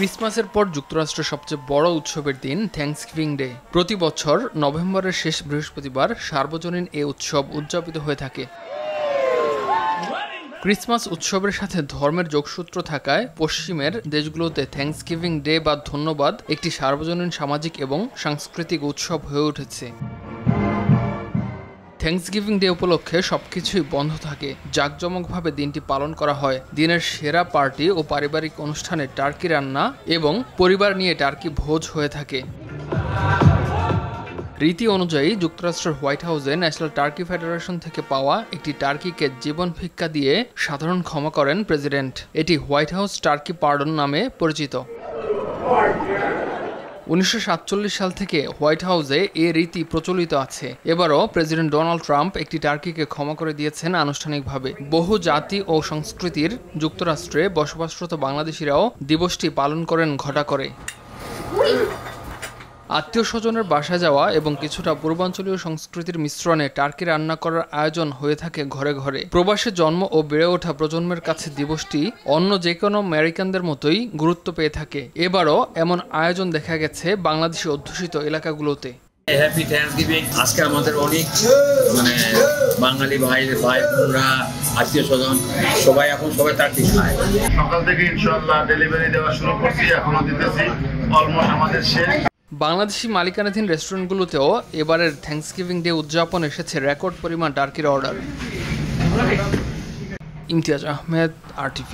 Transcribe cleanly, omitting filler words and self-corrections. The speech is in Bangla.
ক্রিসমাসের পর যুক্তরাষ্ট্রের সবচেয়ে বড় উৎসবের দিন থ্যাঙ্কসগিভিং ডে। প্রতি বছর নভেম্বরের শেষ বৃহস্পতিবার সার্বজনীন এ উৎসব উদযাপিত হয়ে থাকে। ক্রিসমাস উৎসবের সাথে ধর্মের যোগসূত্র থাকায় পশ্চিমের দেশগুলোতে থ্যাঙ্কসগিভিং ডে বা ধন্যবাদ একটি সার্বজনীন সামাজিক এবং সাংস্কৃতিক উৎসব হয়ে উঠেছে। থ্যাঙ্কসগিভিং ডে উপলক্ষে সবকিছুই বন্ধ থাকে। জাঁকজমকভাবে দিনটি পালন করা হয়। দিনের সেরা পার্টি ও পারিবারিক অনুষ্ঠানে টার্কি রান্না এবং পরিবার নিয়ে টার্কি ভোজ হয়ে থাকে। রীতি অনুযায়ী যুক্তরাষ্ট্রের হোয়াইট হাউসে ন্যাশনাল টার্কি ফেডারেশন থেকে পাওয়া একটি টার্কিকে জীবন ভিক্ষা দিয়ে সাধারণ ক্ষমা করেন প্রেসিডেন্ট। এটি হোয়াইট হাউস টার্কি পার্ডন নামে পরিচিত। 1947 সাল থেকে হোয়াইট হাউসে এ রীতি প্রচলিত আছে। এবারও প্রেসিডেন্ট ডোনাল্ড ট্রাম্প একটি টার্কিকে ক্ষমা করে দিয়েছেন আনুষ্ঠানিকভাবে। বহু জাতি ও সংস্কৃতির যুক্তরাষ্ট্রে বসবাসরত বাংলাদেশিরাও দিবসটি পালন করেন ঘটা করে। আত্মীয় স্বজনের বাসায় যাওয়া এবং কিছুটা পূর্বাঞ্চলীয় সংস্কৃতির মিশ্রণে টার্কি রান্না করার আয়োজন হয়ে থাকে ঘরে ঘরে। প্রবাসে জন্ম ও বেড়ে ওঠা প্রজন্মের কাছে দিবসটি অন্য যে কোনো আমেরিকানদের মতোই গুরুত্ব পেয়ে থাকে। এবারও এমন আয়োজন দেখা গেছে বাংলাদেশি অধ্যুষিত এলাকাগুলোতে। Happy Thanksgiving. আজকে আমাদের অনেক বাঙালি ভাই বোনরা আত্মীয় স্বজন সবাই টার্কি খায়। সকাল থেকে ইনশাআল্লাহ ডেলিভারি দেওয়া শুরু করছি, এখনো দিতেছি, অলমোস্ট আমাদের শেষ। বাংলাদেশি মালিকানাধীন রেস্টুরেন্টগুলোতেও এবারের থ্যাঙ্কসগিভিং ডে উদযাপন এসেছে রেকর্ড পরিমাণ টার্কির অর্ডার। ইমতিয়াজ আহমেদ, RTV।